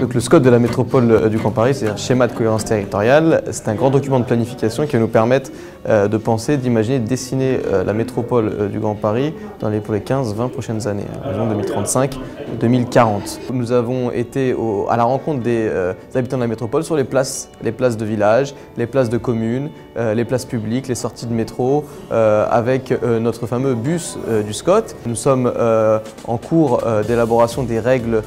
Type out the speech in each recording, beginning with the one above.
Donc, le SCOT de la métropole du Grand Paris, c'est un schéma de cohérence territoriale. C'est un grand document de planification qui va nous permettre de penser, d'imaginer, de dessiner la métropole du Grand Paris pour les 15-20 prochaines années, à l'horizon 2035-2040. Nous avons été à la rencontre des habitants de la métropole sur les places de village, les places de communes, les places publiques, les sorties de métro, avec notre fameux bus du SCOT. Nous sommes en cours d'élaboration des règles,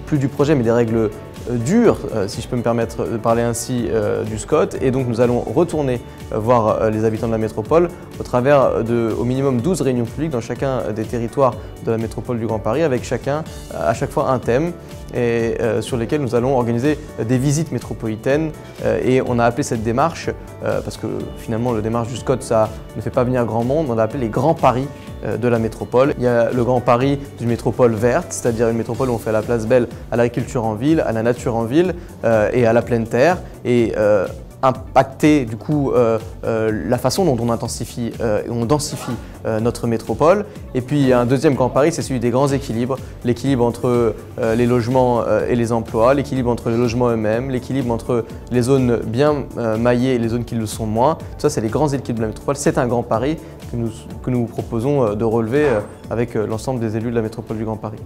plus du projet, mais des règles dures, si je peux me permettre de parler ainsi, du SCOT. Et donc nous allons retourner voir les habitants de la métropole au travers de au minimum 12 réunions publiques dans chacun des territoires de la métropole du Grand Paris, avec chacun à chaque fois un thème et sur lesquels nous allons organiser des visites métropolitaines. Et on a appelé cette démarche, parce que finalement la démarche du SCOT ça ne fait pas venir grand monde, on a appelé les grands paris de la métropole. Il y a le grand pari d'une métropole verte, c'est-à-dire une métropole où on fait la place belle à l'agriculture en ville, à la nature en ville et à la pleine terre, et impacter du coup la façon dont on densifie notre métropole. Et puis un deuxième grand pari, c'est celui des grands équilibres, l'équilibre entre les logements et les emplois, l'équilibre entre les logements eux-mêmes, l'équilibre entre les zones bien maillées et les zones qui le sont moins. Tout ça, c'est les grands équilibres de la métropole. C'est un grand pari que nous vous proposons de relever avec l'ensemble des élus de la métropole du Grand Paris.